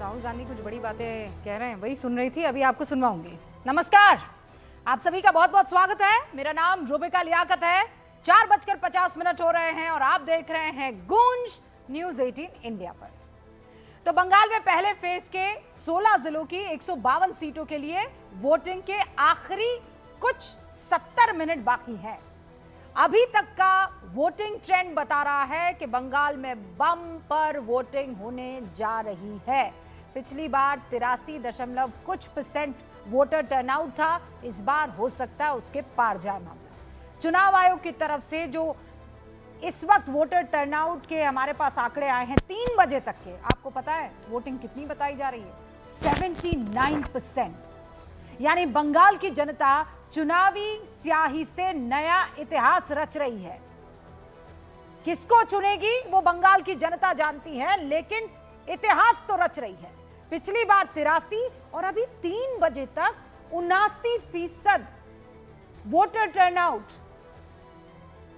राहुल गांधी कुछ बड़ी बातें कह रहे हैं, वही सुन रही थी, अभी आपको सुनवाऊंगी। नमस्कार, आप सभी का बहुत बहुत स्वागत है। मेरा नाम रुबिका लियाकत है। 4:50 हो रहे हैं और आप देख रहे हैं गूंज न्यूज 18 इंडिया पर। तो बंगाल में पहले फेज के 16 जिलों की 152 सीटों के लिए वोटिंग के आखिरी कुछ 70 मिनट बाकी है। अभी तक का वोटिंग ट्रेंड बता रहा है कि बंगाल में बम पर वोटिंग होने जा रही है। पिछली बार 83% वोटर टर्नआउट था, इस बार हो सकता है उसके पार जाए मामला। चुनाव आयोग की तरफ से जो इस वक्त वोटर टर्नआउट के हमारे पास आंकड़े आए हैं 3 बजे तक के, आपको पता है वोटिंग कितनी बताई जा रही है? 79%। यानी बंगाल की जनता चुनावी स्याही से नया इतिहास रच रही है। किसको चुनेगी वो बंगाल की जनता जानती है, लेकिन इतिहास तो रच रही है। पिछली बार 83 और अभी 3 बजे तक 79% वोटर टर्नआउट।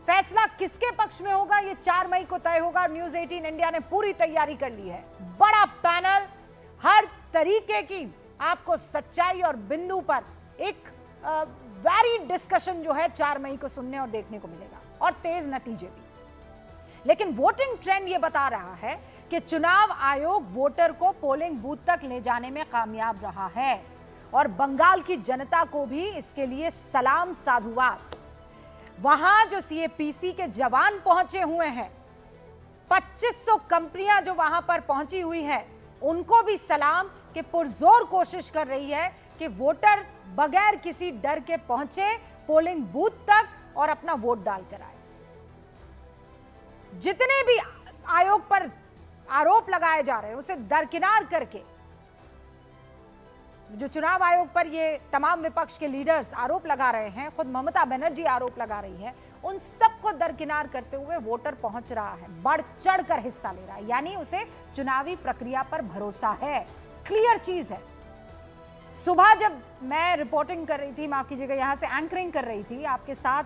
फैसला किसके पक्ष में होगा ये 4 मई को तय होगा। न्यूज 18 इंडिया ने पूरी तैयारी कर ली है। बड़ा पैनल, हर तरीके की आपको सच्चाई और बिंदु पर एक वेरी डिस्कशन जो है 4 मई को सुनने और देखने को मिलेगा, और तेज नतीजे भी। लेकिन वोटिंग ट्रेंड ये बता रहा है कि चुनाव आयोग वोटर को पोलिंग बूथ तक ले जाने में कामयाब रहा है, और बंगाल की जनता को भी इसके लिए सलाम साधुवाद। वहां जो सीएपीसी के जवान पहुंचे हुए हैं, 2500 कंपनियां जो वहां पर पहुंची हुई है, उनको भी सलाम कि पुरजोर कोशिश कर रही है कि वोटर बगैर किसी डर के पहुंचे पोलिंग बूथ तक और अपना वोट डाल कर आए। जितने भी आयोग पर आरोप लगाए जा रहे हैं उसे दरकिनार करके, जो चुनाव आयोग पर ये तमाम विपक्ष के लीडर्स आरोप लगा रहे हैं, खुद ममता बनर्जी आरोप लगा रही है, उन सबको दरकिनार करते हुए वोटर पहुंच रहा है, बढ़ चढ़कर हिस्सा ले रहा है। यानी उसे चुनावी प्रक्रिया पर भरोसा है। क्लियर चीज है। सुबह जब मैं रिपोर्टिंग कर रही थी, माफ कीजिएगा, यहां से एंकरिंग कर रही थी, आपके साथ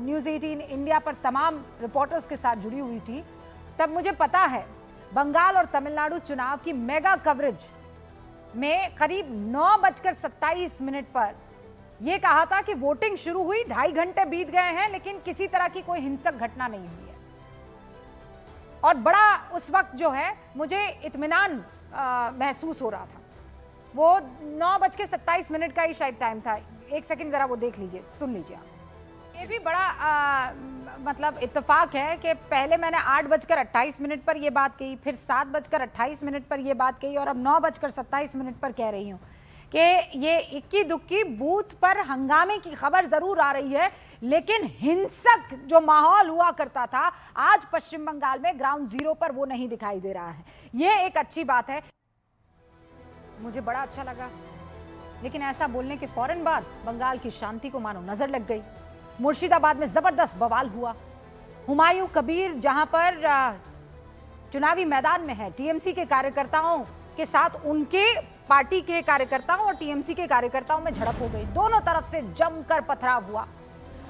न्यूज 18 इंडिया पर तमाम रिपोर्टर्स के साथ जुड़ी हुई थी, तब मुझे पता है बंगाल और तमिलनाडु चुनाव की मेगा कवरेज में करीब 9:27 पर यह कहा था कि वोटिंग शुरू हुई, 2.5 घंटे बीत गए हैं, लेकिन किसी तरह की कोई हिंसक घटना नहीं हुई है। और बड़ा उस वक्त जो है मुझे इत्मीनान महसूस हो रहा था। वो 9:27 का ही शायद टाइम था। एक सेकंड जरा वो देख लीजिए, सुन लीजिए आप। ये भी बड़ा मतलब इत्तेफाक है कि पहले मैंने 8:28 पर यह बात कही, फिर 7:28 पर यह बात कही, और अब 9:27 पर कह रही हूँ कि ये इक्की दुक्की बूथ पर हंगामे की खबर जरूर आ रही है, लेकिन हिंसक जो माहौल हुआ करता था आज पश्चिम बंगाल में ग्राउंड जीरो पर वो नहीं दिखाई दे रहा है। ये एक अच्छी बात है, मुझे बड़ा अच्छा लगा। लेकिन ऐसा बोलने के फौरन बाद बंगाल की शांति को मानो नजर लग गई। मुर्शिदाबाद में जबरदस्त बवाल हुआ। हुमायूं कबीर जहां पर चुनावी मैदान में है, टीएमसी के कार्यकर्ताओं के साथ उनके पार्टी के कार्यकर्ताओं और टीएमसी के कार्यकर्ताओं में झड़प हो गई। दोनों तरफ से जमकर पथराव हुआ।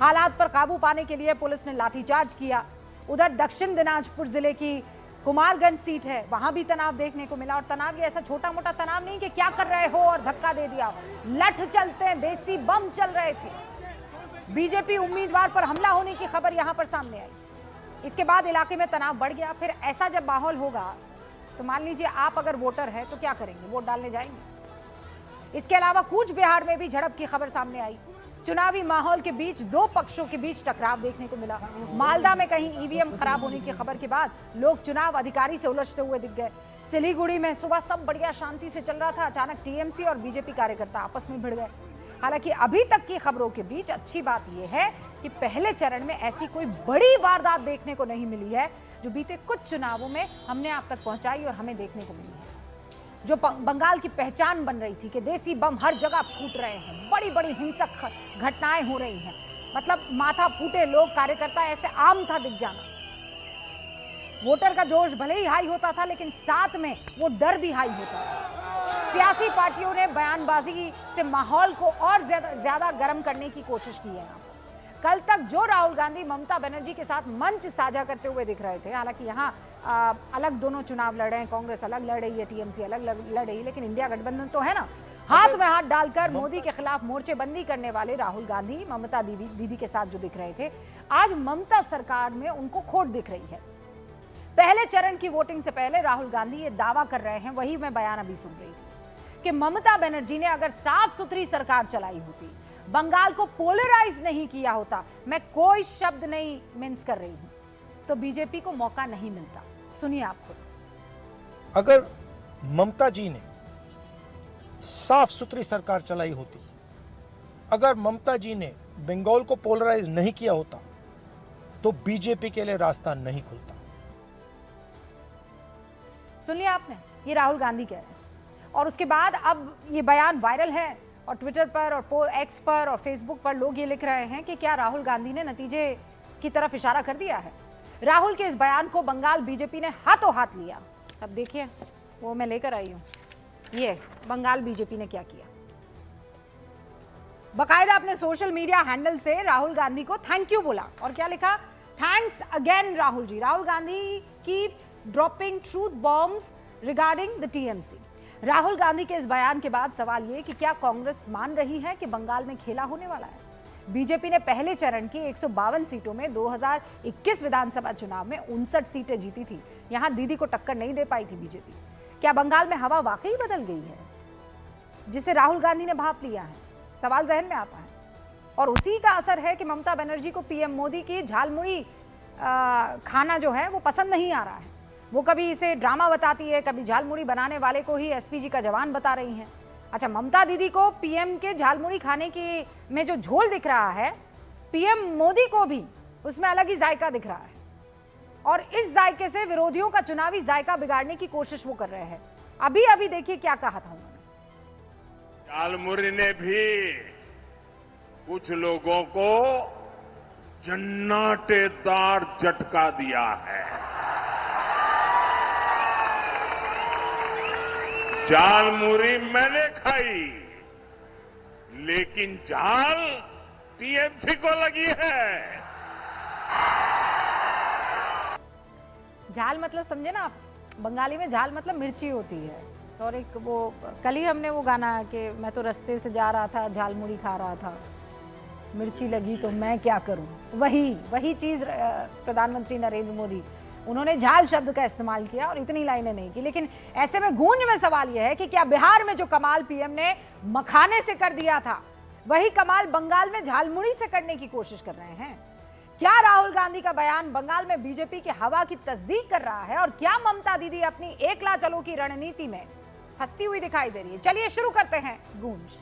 हालात पर काबू पाने के लिए पुलिस ने लाठीचार्ज किया। उधर दक्षिण दिनाजपुर जिले की कुमारगंज सीट है, वहां भी तनाव देखने को मिला। और तनाव ये ऐसा छोटा मोटा तनाव नहीं कि क्या कर रहे हो और धक्का दे दिया, लठ चलते, देसी बम चल रहे थे। बीजेपी उम्मीदवार पर हमला होने की खबर यहां पर सामने आई। इसके बाद इलाके में तनाव बढ़ गया। फिर ऐसा जब माहौल होगा तो मान लीजिए आप अगर वोटर है तो क्या करेंगे? वोट डालने जाएंगे। इसके अलावा कूच बिहार में भी झड़प की खबर सामने आई। चुनावी माहौल के बीच 2 पक्षों के बीच टकराव देखने को मिला। मालदा में कहीं ईवीएम खराब होने की खबर के बाद लोग चुनाव अधिकारी से उलझते हुए दिख गए। सिलीगुड़ी में सुबह सब बढ़िया शांति से चल रहा था, अचानक टीएमसी और बीजेपी कार्यकर्ता आपस में भिड़ गए। हालांकि अभी तक की खबरों के बीच अच्छी बात यह है कि पहले चरण में ऐसी कोई बड़ी वारदात देखने को नहीं मिली है जो बीते कुछ चुनावों में हमने आप तक पहुंचाई और हमें देखने को मिली है। जो बंगाल की पहचान बन रही थी कि देसी बम हर जगह फूट रहे हैं, बड़ी बड़ी हिंसक घटनाएं हो रही हैं, मतलब माथा फूटे लोग, कार्यकर्ता, ऐसे आम था दिख जाना। वोटर का जोश भले ही हाई होता था, लेकिन साथ में वो डर भी हाई होता था। सियासी पार्टियों ने बयानबाजी से माहौल को और ज्यादा गर्म करने की कोशिश की है। कल तक जो राहुल गांधी ममता बनर्जी के साथ मंच साझा करते हुए दिख रहे थे, हालांकि यहाँ अलग दोनों चुनाव लड़ रहे हैं, कांग्रेस अलग लड़ रही है, टीएमसी अलग लड़ रही है, लेकिन इंडिया गठबंधन तो है ना। हाथ में हाथ डालकर मोदी के खिलाफ मोर्चेबंदी करने वाले राहुल गांधी ममता दीदी के साथ जो दिख रहे थे, आज ममता सरकार में उनको खोट दिख रही है। पहले चरण की वोटिंग से पहले राहुल गांधी ये दावा कर रहे हैं, वही मैं बयान अभी सुन रही थी, कि ममता बनर्जी ने अगर साफ सुथरी सरकार चलाई होती, बंगाल को पोलराइज नहीं किया होता, मैं कोई शब्द नहीं मिन्स कर रही हूं, तो बीजेपी को मौका नहीं मिलता। सुनिए आप खुद। अगर ममता जी ने साफ सुथरी सरकार चलाई होती, अगर ममता जी ने बंगाल को पोलराइज नहीं किया होता, तो बीजेपी के लिए रास्ता नहीं खुलता। सुन लिया आपने, ये राहुल गांधी कह रहे हैं। और उसके बाद अब ये बयान वायरल है और ट्विटर पर और एक्स पर और फेसबुक पर लोग ये लिख रहे हैं कि क्या राहुल गांधी ने नतीजे की तरफ इशारा कर दिया है। राहुल के इस बयान को बंगाल बीजेपी ने हाथों हाथ लिया। अब देखिए, वो मैं लेकर आई हूं, ये बंगाल बीजेपी ने क्या किया। बकायदा अपने सोशल मीडिया हैंडल से राहुल गांधी को थैंक यू बोला और क्या लिखा, thanks again Rahul ji. Rahul Gandhi keeps dropping truth bombs regarding the TMC. Rahul Gandhi के इस बयान के बाद सवाल ये कि क्या कांग्रेस मान रही है कि बंगाल में खेला होने वाला है। बीजेपी ने पहले चरण की 152 सीटों में 2021 विधानसभा चुनाव में 59 सीटें जीती थी। यहां दीदी को टक्कर नहीं दे पाई थी बीजेपी। क्या बंगाल में हवा वाकई बदल गई है, जिसे राहुल गांधी ने भांप लिया है? सवाल जहन में आता है। और उसी का असर है कि ममता बनर्जी को पीएम मोदी की झालमुड़ी खाना जो है वो पसंद नहीं आ रहा है। वो कभी इसे ड्रामा बताती है, कभी झालमुड़ी बनाने वाले को ही एसपीजी का जवान बता रही हैं। अच्छा, ममता दीदी को पीएम के झालमुड़ी खाने की में जो झोल दिख रहा है, पीएम मोदी को भी उसमें अलग ही जायका दिख रहा है। और इस जायके से विरोधियों का चुनावी जायका बिगाड़ने की कोशिश वो कर रहे हैं। अभी अभी देखिए क्या कहा था उन्होंने। झालमुड़ी ने भी कुछ लोगों को जन्नाटेदार झटका दिया है। झालमुड़ी मैंने खाई, लेकिन झाल टीएमसी को लगी है। झाल मतलब समझे ना आप, बंगाली में झाल मतलब मिर्ची होती है। और एक वो कल ही हमने वो गाना है कि मैं तो रास्ते से जा रहा था, झालमुड़ी खा रहा था, मिर्ची लगी तो मैं क्या करूं। वही चीज प्रधानमंत्री नरेंद्र मोदी, उन्होंने झाल शब्द का इस्तेमाल किया और इतनी लाइनें नहीं की। लेकिन ऐसे में गूंज में सवाल यह है कि क्या बिहार में जो कमाल पीएम ने मखाने से कर दिया था, वही कमाल बंगाल में झालमुड़ी से करने की कोशिश कर रहे हैं? क्या राहुल गांधी का बयान बंगाल में बीजेपी की हवा की तस्दीक कर रहा है? और क्या ममता दीदी अपनी एकला चलो की रणनीति में फंसती हुई दिखाई दे रही है? चलिए शुरू करते हैं गूंज।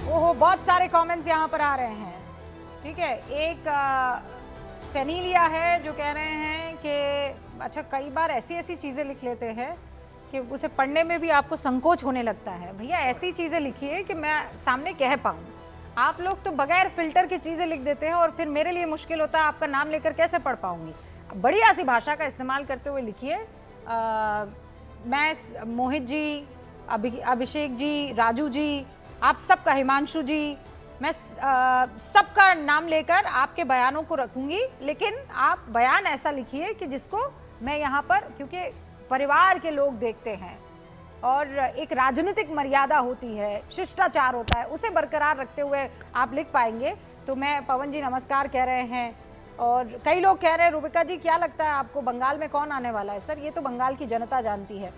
ओहो, बहुत सारे कमेंट्स यहाँ पर आ रहे हैं। ठीक है, एक फेनीलिया है जो कह रहे हैं कि अच्छा, कई बार ऐसी चीजें लिख लेते हैं कि उसे पढ़ने में भी आपको संकोच होने लगता है। भैया ऐसी चीजें लिखिए कि मैं सामने कह पाऊँ। आप लोग तो बगैर फिल्टर की चीजें लिख देते हैं और फिर मेरे लिए मुश्किल होता है आपका नाम लेकर कैसे पढ़ पाऊंगी। बढ़िया सी भाषा का इस्तेमाल करते हुए लिखिए। मैं मोहित जी, अभिषेक जी, राजू जी, आप सबका, हिमांशु जी, मैं सबका नाम लेकर आपके बयानों को रखूंगी। लेकिन आप बयान ऐसा लिखिए कि जिसको मैं यहाँ पर, क्योंकि परिवार के लोग देखते हैं और एक राजनीतिक मर्यादा होती है, शिष्टाचार होता है, उसे बरकरार रखते हुए आप लिख पाएंगे। तो मैं, पवन जी नमस्कार कह रहे हैं और कई लोग कह रहे हैं, रूबिका जी क्या लगता है आपको बंगाल में कौन आने वाला है? सर ये तो बंगाल की जनता जानती है।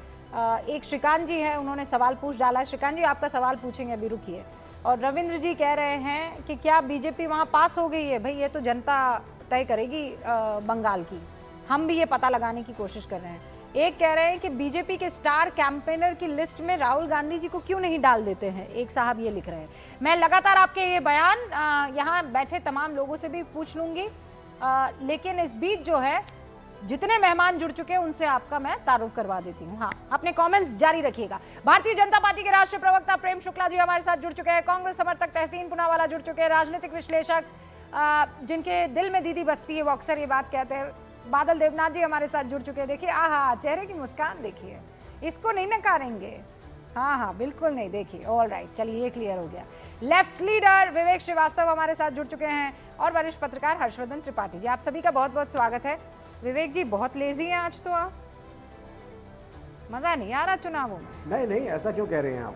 एक श्रीकांत जी है, उन्होंने सवाल पूछ डाला है। श्रीकांत जी आपका सवाल पूछेंगे, अभी रुकिए। और रविंद्र जी कह रहे हैं कि क्या बीजेपी वहाँ पास हो गई है? भाई ये तो जनता तय करेगी बंगाल की, हम भी ये पता लगाने की कोशिश कर रहे हैं। एक कह रहे हैं कि बीजेपी के स्टार कैंपेनर की लिस्ट में राहुल गांधी जी को क्यों नहीं डाल देते हैं, एक साहब ये लिख रहे हैं। मैं लगातार आपके ये बयान यहाँ बैठे तमाम लोगों से भी पूछ लूंगी, लेकिन इस बीच जो है जितने मेहमान जुड़ चुके हैं उनसे आपका मैं तारुफ करवा देती हूँ। हाँ, अपने कमेंट्स जारी रखिएगा। भारतीय जनता पार्टी के राष्ट्रीय प्रवक्ता प्रेम शुक्ला जी हमारे साथ जुड़ चुके हैं, कांग्रेस समर्थक तहसीन पुनावाला जुड़ चुके हैं, राजनीतिक विश्लेषक जिनके दिल में दीदी बसती है वो अक्सर ये बात कहते हैं, बादल देवनाथ जी हमारे साथ जुड़ चुके हैं। देखिए, आहा, चेहरे की मुस्कान देखिए, इसको नहीं नकारेंगे। हाँ हाँ बिल्कुल नहीं, देखिए ऑल राइट, चलिए ये क्लियर हो गया। लेफ्ट लीडर विवेक श्रीवास्तव हमारे साथ जुड़ चुके हैं और वरिष्ठ पत्रकार हर्षवर्धन त्रिपाठी जी, आप सभी का बहुत बहुत स्वागत है। विवेक जी बहुत लेजी हैं आज तो आप, मजा नहीं आ रहा चुनावों में? नहीं नहीं, ऐसा क्यों कह रहे हैं आप?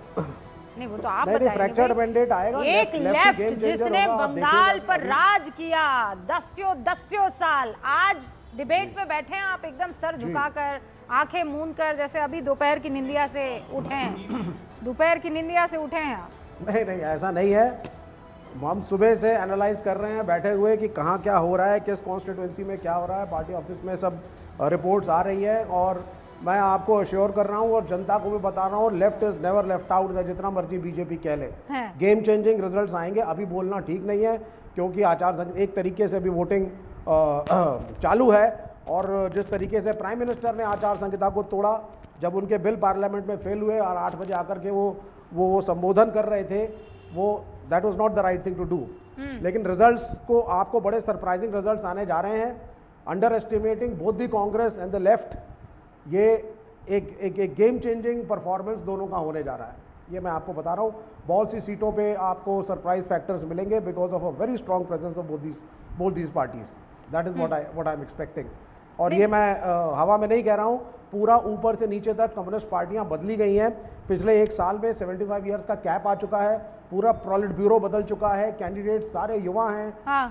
नहीं वो तो आप नहीं, फ्रैक्चर्ड बताइए। मैंडेट आएगा। एक लेफ्ट जिसने बंगाल पर राज किया दस्यों साल, आज डिबेट में बैठे हैं आप एकदम सर झुकाकर, आंखें मूंद कर, जैसे अभी दोपहर की निंदिया से उठे हैं, दोपहर की निंदिया से उठे हैं आप। नहीं नहीं, ऐसा नहीं है। हम सुबह से एनालाइज कर रहे हैं बैठे हुए कि कहाँ क्या हो रहा है, किस कॉन्स्टिट्यूएंसी में क्या हो रहा है, पार्टी ऑफिस में सब रिपोर्ट्स आ रही है। और मैं आपको अश्योर कर रहा हूँ और जनता को भी बता रहा हूँ, left is never left out, जितना मर्जी बीजेपी कह ले, गेम चेंजिंग रिजल्ट्स आएंगे। अभी बोलना ठीक नहीं है क्योंकि आचार संहिता एक तरीके से अभी वोटिंग चालू है, और जिस तरीके से प्राइम मिनिस्टर ने आचार संहिता को तोड़ा, जब उनके बिल पार्लियामेंट में फेल हुए और 8 बजे आकर के वो संबोधन कर रहे थे, वो that was not the right thing to do. लेकिन रिजल्ट्स को आपको बड़े सरप्राइजिंग रिजल्ट्स आने जा रहे हैं, underestimating both the Congress and the left. ये एक गेम चेंजिंग परफॉर्मेंस दोनों का होने जा रहा है, ये मैं आपको बता रहा हूँ। बहुत सी सीटों पे आपको सरप्राइज फैक्टर्स मिलेंगे because of a very strong presence of both these parties. That is what I am expecting. और ये मैं हवा में नहीं कह रहा हूँ, पूरा ऊपर से नीचे तक कम्युनिस्ट पार्टियां बदली गई हैं। पिछले एक साल में 75 ईयर्स का कैप आ चुका है, पूरा प्रोलिट ब्यूरो बदल चुका है, कैंडिडेट सारे युवा हैं,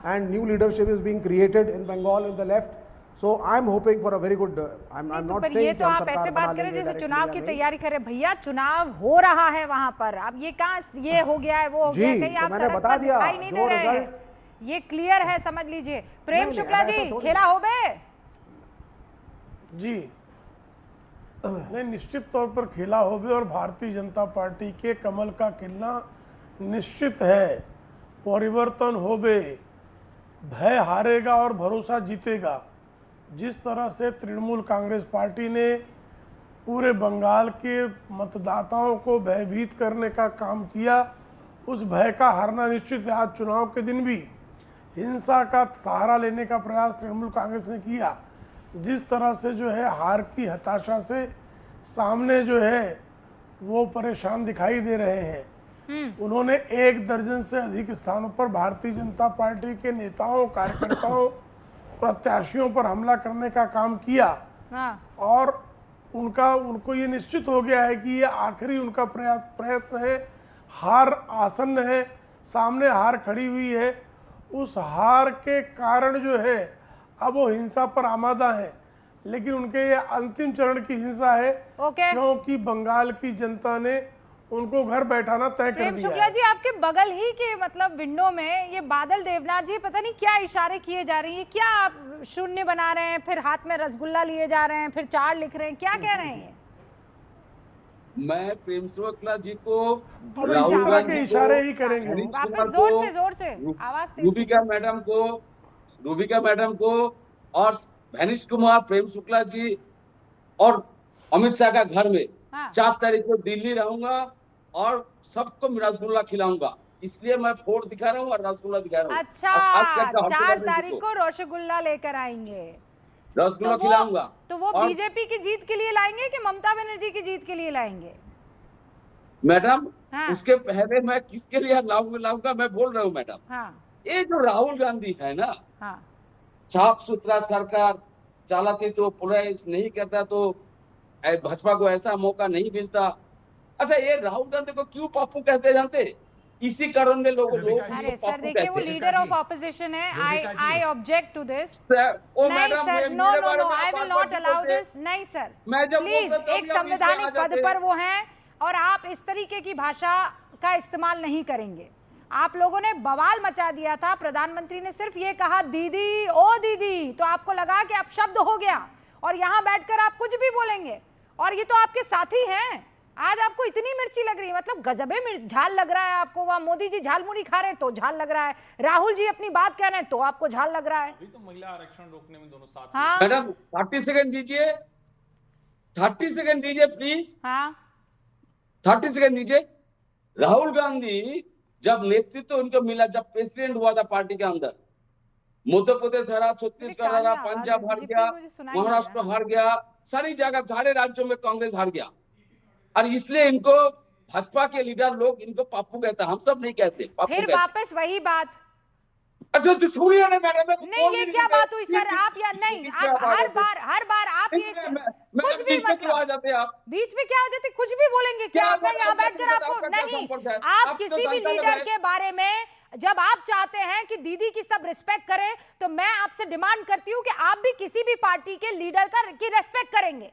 and new leadership is being created in Bengal in the left. So I am hoping for a very good, I am not saying ये तो आप ऐसे बात करें जैसे चुनाव की तैयारी करें। भैया चुनाव हो रहा है वहां पर, अब ये कहाँ ये हो गया है वो हो गया, कहीं आप मैंने सड़क बता पर दिया दिखाई नहीं जो दे रहे हैं, रिजल्ट ये क्लियर है, समझ लीजिए। प्रेम शुक्ला जी खेला हो बे जी नहीं, निश्चित तौर पर खेला हो भी, और भारतीय जनता पार्टी के कमल का खिलना निश्चित है। परिवर्तन हो बे, भय हारेगा और भरोसा जीतेगा। जिस तरह से तृणमूल कांग्रेस पार्टी ने पूरे बंगाल के मतदाताओं को भयभीत करने का काम किया, उस भय का हारना निश्चित है। आज चुनाव के दिन भी हिंसा का सहारा लेने का प्रयास तृणमूल कांग्रेस ने किया। जिस तरह से जो है हार की हताशा से सामने जो है वो परेशान दिखाई दे रहे हैं। उन्होंने 1 दर्जन से अधिक स्थानों पर भारतीय जनता पार्टी के नेताओं, कार्यकर्ताओं, प्रत्याशियों पर हमला करने का काम किया। और उनको ये निश्चित हो गया है कि ये आखिरी उनका प्रयत्न है, हार आसन्न है, सामने हार खड़ी हुई है। उस हार के कारण जो है अब वो हिंसा पर आमादा है, लेकिन उनके ये अंतिम चरण की हिंसा है, क्योंकि बंगाल की जनता ने उनको घर बैठाना तय कर दिया। शुक्ला जी आपके बगल ही के मतलब विंडो में ये बादल देवनाथ जी पता नहीं क्या इशारे किए जा रही है, क्या आप शून्य बना रहे हैं, फिर हाथ में रसगुल्ला लिए जा रहे हैं, फिर 4 लिख रहे हैं, क्या कह रहे हैं? मैं प्रेम शुक्ला जी को राहुल गांधी के इशारे ही करेंगे। वापस जोर से आवाज तेज। रूबिका मैडम को और भैनिश कुमार, प्रेम शुक्ला जी और अमित शाह का घर में 4 तारीख को दिल्ली रहूंगा और सबको रसगुल्ला खिलाऊंगा। इसलिए मैं फोटो दिखा रहा हूँ और रसगुल्ला दिखा रहा हूँ। अच्छा, 4 तारीख को रसगुल्ला लेकर आएंगे, रसगुल्ला खिलाऊंगा। तो वो बीजेपी की जीत के लिए लाएंगे कि ममता बनर्जी की जीत के लिए लाएंगे? मैडम उसके पहले मैं किसके लिए लाऊंगा मैं बोल रहा हूँ मैडम। ये जो राहुल गांधी है ना, साफ सुथरा सरकार चलाती तो पुलिस नहीं करता तो भाजपा को ऐसा मौका नहीं मिलता। अच्छा, ये राहुल गांधी को क्यों पप्पू कहते जानते? इसी कारण में लोग अरे सर देखिए, वो लीडर ऑफ ऑपोजिशन है। I object to this. नहीं sir, no I will not allow this. नहीं सर, प्लीज, एक संवैधानिक पद पर वो हैं और आप इस तरीके की भाषा का इस्तेमाल नहीं करेंगे। आप लोगों ने बवाल मचा दिया था, प्रधानमंत्री ने सिर्फ ये कहा दीदी, ओ दीदी, तो आपको लगा कि आप शब्द हो गया और यहाँ बैठकर आप कुछ भी बोलेंगे। और ये तो आपके साथी हैं, आज आपको इतनी मिर्ची लग रही है, मतलब गजबे झाल लग रहा है आपको। वहां मोदी जी झाल मुड़ी खा रहे हैं तो झाल लग रहा है, राहुल जी अपनी बात कह रहे हैं तो आपको झाल लग रहा है। अभी तो महिला आरक्षण रोकने में दोनों साथ। हाँ मैडम 30 सेकंड दीजिए, 30 सेकंड दीजिए प्लीज। हाँ 30 सेकंड दीजिए। राहुल गांधी जब नेतृत्व उनको मिला, जब प्रेसिडेंट हुआ था पार्टी के अंदर, मध्य प्रदेश हरा, छत्तीसगढ़ हरा, पंजाब हार गया, महाराष्ट्र हार गया, सारी जगह सारे राज्यों में कांग्रेस हार गया। और इसलिए इनको भाजपा के लीडर लोग इनको पाप्पू कहते हैं, हम सब नहीं कहते, पाप्पू फिर कहते। वापस वही बात। अच्छा तो सुनिए ना मैडम, नहीं ये क्या बात हुई सर? आप या नहीं, आप हर बार आप ये कुछ भी मतलब आ जाते हैं आप बीच में क्या हो जाते, कुछ भी बोलेंगे क्या? मैं यहाँ बैठकर आपको नहीं, आप किसी भी लीडर के बारे में जब आप चाहते हैं कि दीदी की सब रिस्पेक्ट करें, तो मैं आपसे डिमांड करती हूँ कि आप भी किसी भी पार्टी के लीडर की रिस्पेक्ट करेंगे,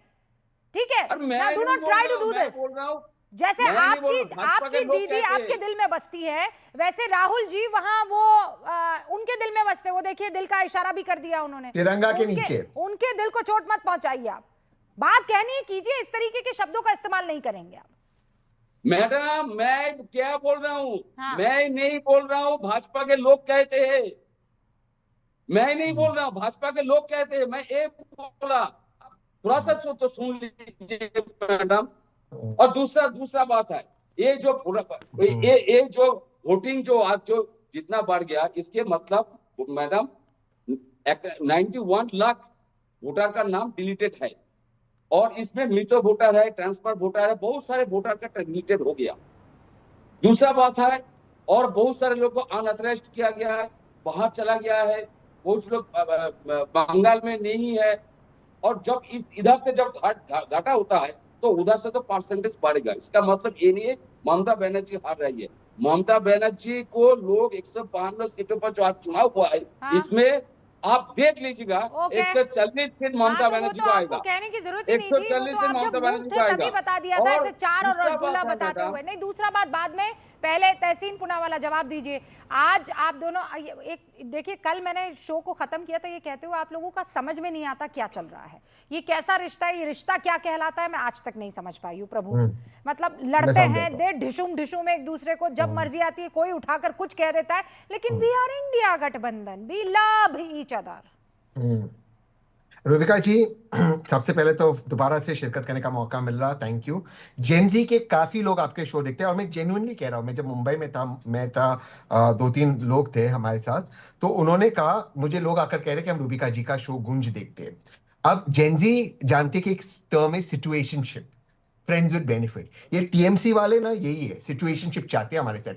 ठीक है? Now do not try to do this. जैसे आपकी दीदी आपके दिल में बसती है, वैसे राहुल जी वहां वो उनके दिल में बसते। वो देखिए दिल का इशारा भी कर दिया उन्होंने, तिरंगा के नीचे। उनके दिल को चोट मत पहुंचाइए। आप बात कहनी है कीजिए, इस तरीके के शब्दों का इस्तेमाल नहीं करेंगे आप। मैडम मैं क्या बोल रहा हूँ? हाँ। मैं नहीं बोल रहा हूँ, भाजपा के लोग कहते हैं। मैं नहीं बोल रहा हूँ, भाजपा के लोग कहते हैं। मैं एक बोला, थोड़ा सा तो सुन लीजिए मैडम। और दूसरा बात है, ये जो ये जो वोटिंग जो आज जो जितना बढ़ गया, इसके मतलब मैडम 91 लाख वोटर का नाम डिलीटेड है, और इसमें मृत वोटर है, ट्रांसफर वोटर है, बहुत सारे वोटर का डिलीटेड हो गया। दूसरा बात है, और बहुत सारे लोग को अनअथराइज्ड किया गया है, बाहर चला गया है, बहुत लोग बंगाल में नहीं है। और जब इधर से जब घाटा होता है तो उधर से तो परसेंटेज बढ़ेगा। इसका मतलब ये नहीं है ममता बनर्जी हार रही है। ममता बनर्जी को लोग 152 सीटों पर जो आज चुनाव हुआ है, हाँ। इसमें आप देख लीजिएगा 140 सीट ममता बनर्जी को आएगा। कहने की जरूरत ही नहीं थी, वो तो आप जब मूव थे तभी बता दिया था, ऐसे 4 और रसगुल्ला बताते हुए। नहीं, दूसरा बात बाद में, पहले तहसीन पुना वाला जवाब दीजिए। आज आप दोनों एक देखिए, कल मैंने शो को खत्म किया था ये कहते हुए आप लोगों का समझ में नहीं आता क्या चल रहा है, ये कैसा रिश्ता है, ये रिश्ता क्या कहलाता है, मैं आज तक नहीं समझ पाई हूँ प्रभु। मतलब लड़ते हैं दे ढिशुम एक दूसरे को, जब मर्जी आती है कोई उठाकर कुछ कह देता है, लेकिन वी आर इंडिया गठबंधन, we love each other. Rubika ji, सबसे पहले तो दोबारा से शिरकत करने का मौका मिल रहा, थैंक यू। जेनजी के काफी लोग आपके शो देखते हैं, और मैं जेन्युइनली कह रहा हूँ, मैं जब मुंबई में था, 2-3 लोग थे हमारे साथ, तो उन्होंने कहा, मुझे लोग आकर कह रहे कि हम रूबिका जी का शो गूंज देखते हैं। अब जेनजी जानते कि एक टर्म है सिचुएशनशिप, फ्रेंड्स विद बेनिफिट। ये टीएमसी वाले ना यही है, सिचुएशनशिप चाहते हैं हमारे साथ,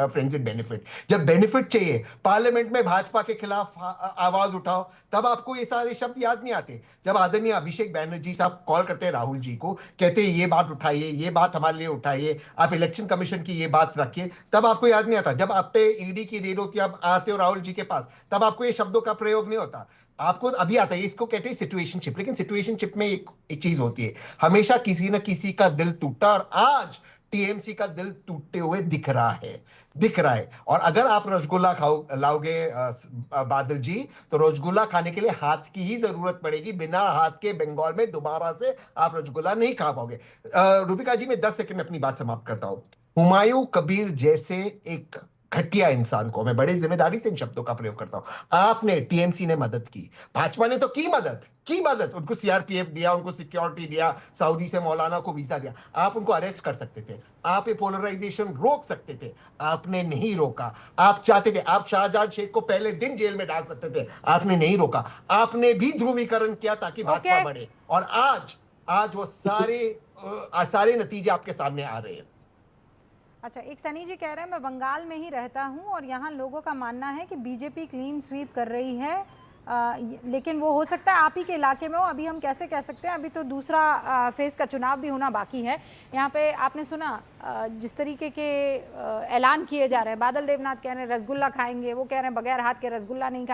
फ्रेंड्स विद बेनिफिट। जब बेनिफिट चाहिए, पार्लियामेंट में भाजपा के खिलाफ आवाज उठाओ, तब आपको ये सारे शब्द याद नहीं आते। जब आदरणीय अभिषेक बैनर्जी साहब कॉल करते हैं राहुल जी को, कहते हैं ये बात उठाइए, ये बात हमारे लिए उठाइए, आप इलेक्शन कमीशन की ये बात रखिए, तब आपको याद नहीं आता। जब आप पे ईडी की रेड होती है, आप आते हो राहुल जी के पास, तब आपको ये शब्दों का प्रयोग नहीं होता, आपको अभी आता है। इसको कहते हैं सिचुएशनशिप। लेकिन सिचुएशनशिप में एक चीज होती है, हमेशा किसी ना किसी का दिल टूटा, और आज टीएमसी का दिल टूटते हुए दिख रहा है। और अगर आप रसगुल्ला लाओगे बादल जी, तो रसगुल्ला खाने के लिए हाथ की ही जरूरत पड़ेगी। बिना हाथ के बंगाल में दोबारा से आप रसगुल्ला नहीं खा पाओगे। रूबिका जी, मैं 10 सेकंड में अपनी बात समाप्त करता हूं। हुमायूं कबीर जैसे एक घटिया इंसान को, मैं बड़े जिम्मेदारी से इन शब्दों का प्रयोग करता हूं, आपने, टीएमसी ने मदद की, भाजपा ने तो की मदद, उनको सीआरपीएफ दिया, उनको सिक्योरिटी दिया, सऊदी से मौलाना को वीजा दिया, आप उनको अरेस्ट कर सकते थे, आप ये पोलराइजेशन रोक सकते थे, आपने नहीं रोका। आप चाहते थे, आप शाहजहां शेख को पहले दिन जेल में डाल सकते थे, आपने नहीं रोका। आपने भी ध्रुवीकरण किया ताकि भाजपा बढ़े, और आज वो सारे नतीजे आपके सामने आ रहे हैं। अच्छा, एक सनी जी कह रहे हैं मैं बंगाल में ही रहता हूं और यहाँ लोगों का मानना है कि बीजेपी क्लीन स्वीप कर रही है, लेकिन वो हो सकता है आप ही के इलाके में हो, अभी हम कैसे कह सकते हैं, अभी तो दूसरा फेज का चुनाव भी होना बाकी है। यहाँ पे आपने सुना जिस तरीके के ऐलान किए जा रहे हैं, बादल देवनाथ कह रहे हैं रसगुल्ला खाएंगे, वो कह रहे हैं बगैर हाथ के रसगुल्ला नहीं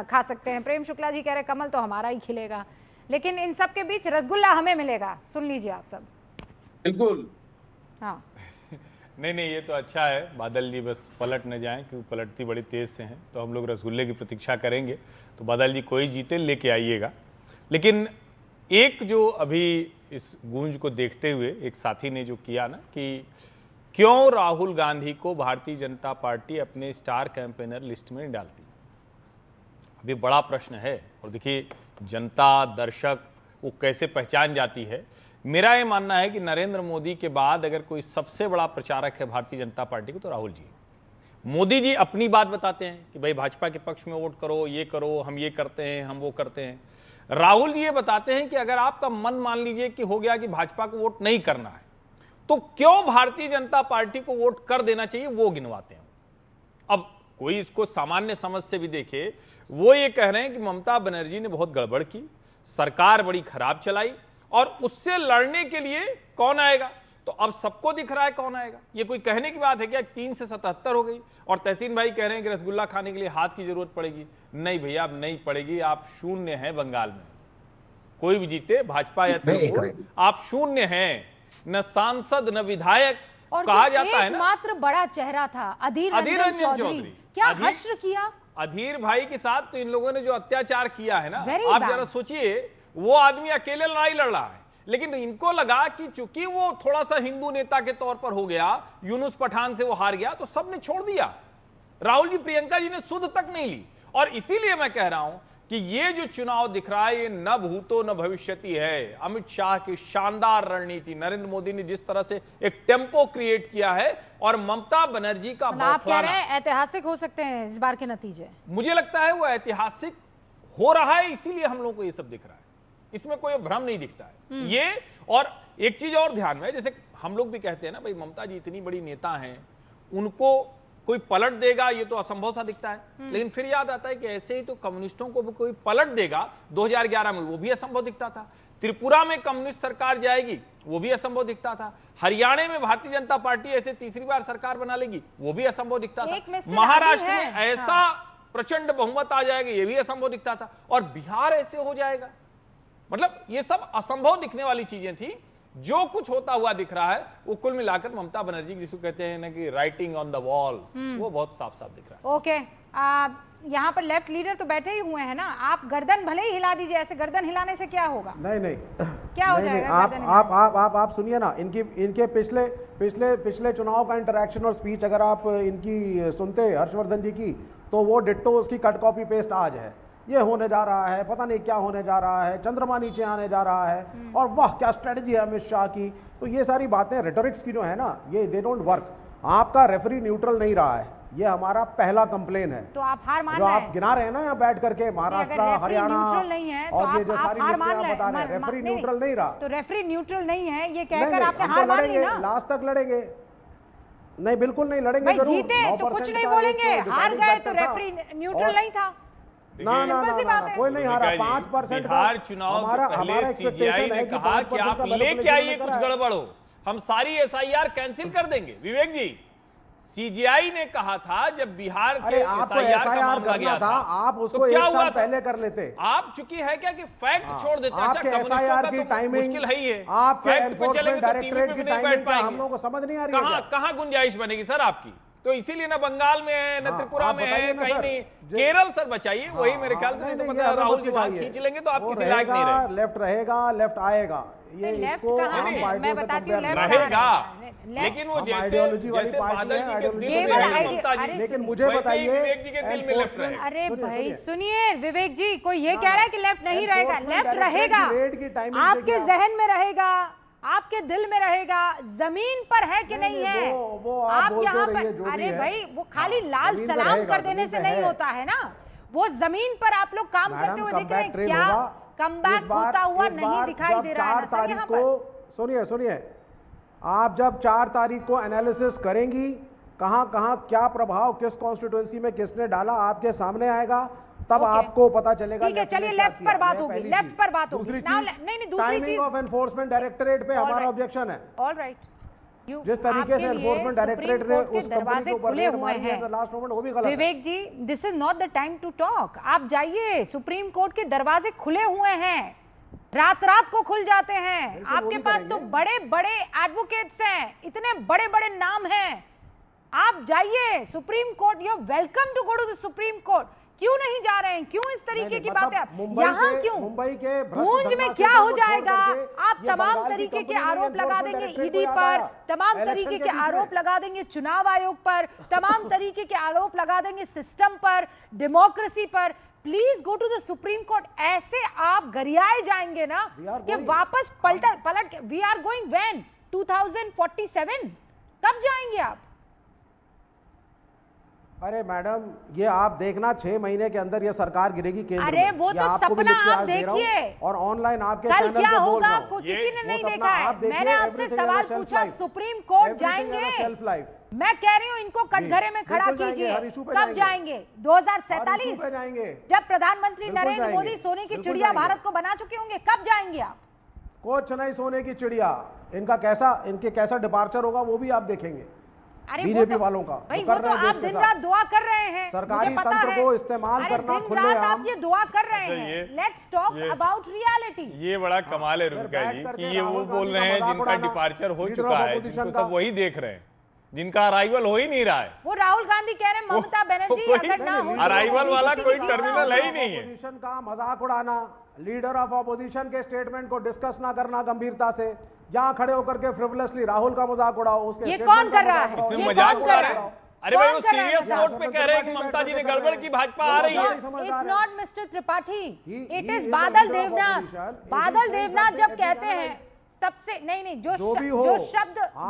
खा सकते हैं, प्रेम शुक्ला जी कह रहे हैं कमल तो हमारा ही खिलेगा, लेकिन इन सब के बीच रसगुल्ला हमें मिलेगा। सुन लीजिए आप सब। बिल्कुल। हाँ, नहीं, ये तो अच्छा है, बादल जी बस पलट न जाएं, क्योंकि पलटती बड़ी तेज़ से हैं, तो हम लोग रसगुल्ले की प्रतीक्षा करेंगे। तो बादल जी कोई जीते लेके आइएगा। लेकिन एक जो अभी इस गूंज को देखते हुए एक साथी ने जो किया ना कि क्यों राहुल गांधी को भारतीय जनता पार्टी अपने स्टार कैंपेनर लिस्ट में डालती, अभी बड़ा प्रश्न है। और देखिए, जनता, दर्शक वो कैसे पहचान जाती है। मेरा ये मानना है कि नरेंद्र मोदी के बाद अगर कोई सबसे बड़ा प्रचारक है भारतीय जनता पार्टी को, तो राहुल जी। मोदी जी अपनी बात बताते हैं कि भाई भाजपा के पक्ष में वोट करो, ये करो, हम ये करते हैं, हम वो करते हैं। राहुल जी ये बताते हैं कि अगर आपका मन मान लीजिए कि हो गया कि भाजपा को वोट नहीं करना है, तो क्यों भारतीय जनता पार्टी को वोट कर देना चाहिए वो गिनवाते हैं। अब कोई इसको सामान्य समझ से भी देखे, वो ये कह रहे हैं कि ममता बनर्जी ने बहुत गड़बड़ की, सरकार बड़ी खराब चलाई और उससे लड़ने के लिए कौन आएगा। तो अब सबको दिख रहा है कौन आएगा। ये कोई कहने की बात है क्या? 3 से 77 हो गई और तहसीन भाई कह रहे हैं कि रसगुल्ला खाने के लिए हाथ की जरूरत पड़ेगी। नहीं भैया, अब नहीं पड़ेगी। आप शून्य हैं बंगाल में, कोई भी जीते भाजपा या तृणमूल, आप शून्य हैं, न सांसद न विधायक। और कहा जाता है ना, मात्र बड़ा चेहरा था अधीर रंजन चौधरी, क्या हश्र किया अधीर भाई के साथ। तो इन लोगों ने जो अत्याचार किया है ना, Very आप bad. जरा सोचिए, वो आदमी अकेले लड़ाई लड़ रहा है, लेकिन इनको लगा कि चूंकि वो थोड़ा सा हिंदू नेता के तौर पर हो गया, यूनुस पठान से वो हार गया, तो सबने छोड़ दिया। राहुल जी, प्रियंका जी ने सुध तक नहीं ली। और इसीलिए मैं कह रहा हूं कि ये जो चुनाव दिख रहा है, ये न भूतो न भविष्यति है। अमित शाह की शानदार रणनीति, नरेंद्र मोदी ने जिस तरह से एक टेम्पो क्रिएट किया है, और ममता बनर्जी का आप कह रहे हैं ऐतिहासिक हो सकते हैं इस बार के नतीजे। मुझे लगता है वो ऐतिहासिक हो रहा है, इसीलिए हम लोगों को ये सब दिख रहा है। इसमें कोई भ्रम नहीं दिखता है ये। और एक चीज और ध्यान में, जैसे हम लोग भी कहते हैं ना, भाई ममता जी इतनी बड़ी नेता हैं, उनको कोई पलट देगा ये तो असंभव सा दिखता है। लेकिन फिर याद आता है कि ऐसे ही तो कम्युनिस्टों को भी कोई पलट देगा 2011 में, वो भी असंभव दिखता था। त्रिपुरा में कम्युनिस्ट सरकार जाएगी, वो भी असंभव दिखता था। हरियाणा में भारतीय जनता पार्टी ऐसे तीसरी बार सरकार बना लेगी, वो भी असंभव दिखता था। महाराष्ट्र में ऐसा प्रचंड बहुमत आ जाएगा, ये भी असंभव दिखता था। और बिहार ऐसे हो जाएगा। मतलब ये सब असंभव दिखने वाली चीजें थी। जो कुछ होता हुआ दिख रहा है वो कुल मिलाकर ममता बनर्जी, जिसको कहते हैं ना कि राइटिंग ऑन द वॉल्स, वो बहुत साफ साफ दिख रहा है। ओके, यहाँ पर लेफ्ट लीडर तो बैठे ही हुए हैं ना, आप गर्दन भले ही हिला दीजिए, ऐसे गर्दन हिलाने से क्या होगा? नहीं क्या हो जाएगा? आप सुनिए ना, इनके पिछले चुनाव का इंटरेक्शन और स्पीच अगर आप इनकी सुनते हर्षवर्धन जी की, तो वो डिट्टो उसकी कट कॉपी पेस्ट आज है। ये होने जा रहा है, पता नहीं क्या होने जा रहा है, चंद्रमा नीचे आने जा रहा है, और वाह क्या स्ट्रेटजी है अमित शाह की। तो ये सारी बातें रेटोरिक्स की जो है ना, ये दे डोंट वर्क। आपका रेफरी न्यूट्रल नहीं रहा है, ये हमारा पहला कंप्लेन है। तो आप हार मान जो आप गिना रहे हैं ना यहाँ बैठ करके, महाराष्ट्र, हरियाणा, और ये जो सारी लिस्टें आप बता रहे हैं, रेफरी न्यूट्रल नहीं रहा। तो रेफरी न्यूट्रल नहीं है ये कहकर आपने हार मान ली ना? लास्ट तक लड़ेंगे। नहीं, बिल्कुल नहीं लड़ेंगे। जरूर जीते तो कुछ नहीं बोलेंगे, हार गए तो रेफरी न्यूट्रल नहीं था। ना कोई नहीं हारा। 5% बिहार चुनाव हमारा सीजीआई ने कहा कि आप लेके आइए कुछ गड़बड़ हो, हम सारी एसआईआर कैंसिल कर देंगे। विवेक जी, सीजीआई ने कहा था जब बिहार के एसआईआर का मामला गया था, आप उसको एक साल पहले कर लेते। आप चुकी है क्या कि फैक्ट छोड़ देते? आपके एसआईआर की टाइमिंग, मुश्किल है ही है, आपके एनफोर्समेंट डायरेक्टरेट की टाइमिंग हम लोगों को समझ नहीं आ रही है। कहां गुंजाइश बनेगी सर आपकी? तो इसीलिए ना बंगाल में है, न त्रिपुरा में है, कहीं नहीं। केरल सर बचाइए, वही मेरे ख्याल से। तो मतलब राहुल जी वहां खींच लेंगे तो आप किसी लायक नहीं रहेंगे। लेफ्ट रहेगा, लेफ्ट आएगा, ये इसको मैं बताती हूं रहेगा, लेकिन वो जैसे बादल जी के दिल में है ममता जी, लेकिन मुझे बताइए विवेक जी के दिल में लेफ्ट रहेगा। अरे भाई सुनिए विवेक जी, कोई ये कह रहा है कि लेफ्ट नहीं रहेगा। लेफ्ट रहेगा, आपके जहन में रहेगा, आपके दिल में रहेगा, जमीन पर है कि नहीं है? वो आप यहाँ पर, अरे भाई वो खाली लाल सलाम कर देने से नहीं होता है ना, वो जमीन पर आप लोग काम करते हुए दिख रहे हैं। क्या कमबैक होता हुआ नहीं दिखाई दे रहा है सर यहाँ पर? सुनिए, आप जब 4 तारीख को एनालिसिस करेंगी, कहां क्या प्रभाव किस कॉन्स्टिट्यूएंसी में किसने डाला, आपके सामने आएगा, तब आपको पता चलेगा। ठीक है, चलिए लेफ्ट पर बात होगी, लेफ्ट पर बात होगी। नहीं, दूसरी चीज ऑफ एनफोर्समेंट डायरेक्टरेट पे हमारा ऑब्जेक्शन है। ऑलराइट, जिस तरीके से एनफोर्समेंट डायरेक्टरेट ने उस कंपनी के ऊपर रेड मारी है लास्ट मोमेंट, वो भी गलत है। Vivek ji, this is not the time to talk. आप जाइए, सुप्रीम कोर्ट के दरवाजे खुले हुए हैं, रात को खुल जाते हैं। आपके पास तो बड़े बड़े एडवोकेट्स हैं, इतने बड़े बड़े नाम हैं। आप जाइए Supreme Court, you are welcome to go to the Supreme Court. क्यों नहीं जा रहे हैं? क्यों इस तरीके की बातें? यहाँ क्यों? मुंबई के गूंज में क्या हो जाएगा? आप तमाम तरीके के आरोप लगा देंगे ईडी पर, तमाम तरीके के आरोप लगा देंगे चुनाव आयोग पर, तमाम तरीके के आरोप लगा देंगे सिस्टम पर, डेमोक्रेसी पर। Please go to the Supreme Court. ऐसे आप गरियाए जाएंगे ना कि वापस पलट के वी आर गोइंग व्हेन 2047 कब जाएंगे आप? अरे मैडम, ये आप देखना 6 महीने के अंदर ये सरकार गिरेगी केंद्र में। अरे वो ये तो आपको भी सपना लिख के आप आज दे रहा हूं देखिए, और ऑनलाइन आपके कल चैनल क्या पे बोल होगा रहा हूं। को किसी ने नहीं वो देखा सपना आप है। देखिए, मैंने आपसे everything सवाल has a shelf पूछा, life. Supreme court Everything has a जाएंगे? shelf life. मैं कह रही हूँ इनको कटघरे में खड़ा बिल्कुल जाएंगे, कीजिए। हर issue पे कब जाएंगे। जाएंगे? 2047 पे जाएंगे, जब प्रधानमंत्री बिल्कुल नरेंद्र जाएंगे, मोदी सोने की बिल्कुल चिड़िया जाएंगे। भारत को बना चुके होंगे, कब जाएंगे आप? कुछ नहीं सोने की चिड़िया, इनके कैसा डिपार्चर होगा वो भी आप देखेंगे। अरे बीजेपी वो तो, वालों का भाई जो वो कर तो रहे हैं आप देश के दिन साथ। रात दुआ कर रहे हैं, सरकारी मुझे पता तंत्र है। को इस्तेमाल अरे करना दिन रात खुलेआम। आप ये दुआ कर रहे अच्छा, हैं। Let's talk about reality. ये बड़ा कमाल है रुबिका जी कि ये वो बोल रहे हैं जिनका डिपार्चर हो चुका है, जिनको सब वही देख रहे हैं, जिनका अराइवल हो ही नहीं रहा है। वो राहुल गांधी कह रहे हैं ममता बनर्जी अगर ना हो अराइवल वाला कोई टर्मिनल है ही नहीं है। अपोजिशन का मजाक उड़ाना, लीडर ऑफ अपोजिशन के स्टेटमेंट को डिस्कस ना करना गंभीरता से, जहां खड़े होकर के फ्रिवलेसली राहुल का मजाक उड़ाओ, उसके ये statement कौन का कर रहा मजाक है? उड़ाओ। इसमें ये मजाक कौन उड़ा कर रहे रहा हैं। है? अरे भाई वो कौन कर रहा है? सीरियस नोट पे कह रहे हैं कि ममता जी ने गड़बड़ की, भाजपा आ रही है। It's not mister Tripathi, He it is is a Badal leader of Devnath. opposition. He Badal is saying Devnath something जब that कहते is हैं analyzed. सबसे नहीं जो भी हो,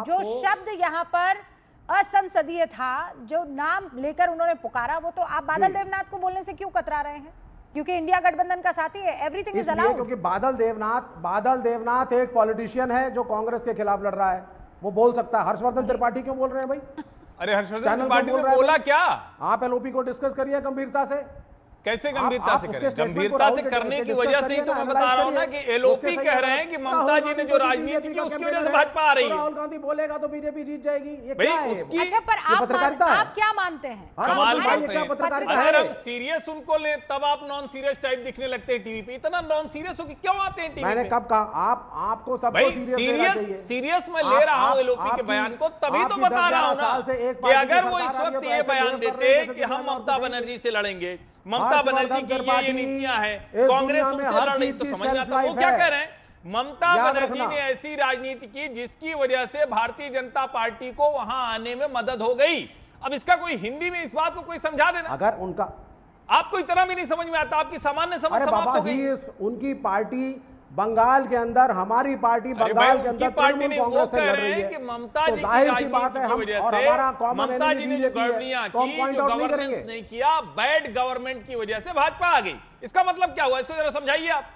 जो शब्द यहाँ पर असंसदीय था, जो नाम लेकर उन्होंने पुकारा, वो तो आप बादल देवनाथ को बोलने से क्यों कतरा रहे हैं? क्योंकि इंडिया गठबंधन का साथी है, एवरीथिंग इज इसलिए अलाउड। क्योंकि बादल देवनाथ एक पॉलिटिशियन है जो कांग्रेस के खिलाफ लड़ रहा है, वो बोल सकता है। हर्षवर्धन त्रिपाठी क्यों बोल रहे हैं भाई? अरे हर्षवर्धन चैनल त्रिपाठी बोल ने रहा है बोला भाई। क्या? आप एलओपी को डिस्कस करिए गंभीरता से। कैसे गंभीरता आप से उसके करें? statement को गंभीरता राहुल से के करने की discuss वजह से ही करिए तो ना, मैं बता रहा हूँ ना analyze कि करिए। एलओपी उसके कह सही रहे हैं कि ममता जी ने जो राजनीति की उसकी वजह से भाजपा आ रही है। राहुल गांधी बोलेगा तो बीजेपी जीत जाएगी, ये भाई, क्या है? उसकी- अच्छा, पर ये पत्रकारिता है। आप क्या मानते हैं? कमाल भाई, ये करते क्या हैं। पत्रकारिता अगर है? हम सीरियस उनको ले तब आप नॉन सीरियस टाइप दिखने लगते हैं टीवी पे। इतना नॉन सीरियस हो कि क्यों आते हैं टीवी मैंने पे? कब कहा? आपको सबको भाई सीरियस सीरियस मैं ले रहा हूँ एलओपी के बयान को, तभी तो बता रहा हूँ ना कि अगर वो इस वक्त ये बयान देते कि हम ममता बनर्जी से लड़ेंगे, ममता बनर्जी की ये नीतियां हैं, कांग्रेस उनसे लड़ रही, तो समझ में आता है। वो क्या कह रहे हैं? ममता बनर्जी ने ऐसी राजनीति की जिसकी वजह से भारतीय जनता पार्टी को वहां आने में मदद हो गई। अब इसका कोई हिंदी में इस बात को कोई समझा देना। अगर उनका आपको इतना भी नहीं समझ में आता, आपकी सामान्य समझ अरे समाप्त बाबा हो गई। उनकी पार्टी बंगाल के अंदर, हमारी पार्टी बंगाल के अंदर पार्टी ने वो कांग्रेस से कह लड़ रहे रही हैं है कि ममता तो जी जाहिर की सी बात है राजनीति हम की वजह और से हमारा कॉमन ममता जी ने जो गड़बड़ियां की, जो गवर्नेंस नहीं किया, बैड गवर्नमेंट की वजह से भाजपा आ गई। इसका मतलब क्या हुआ? इसको जरा समझाइए आप।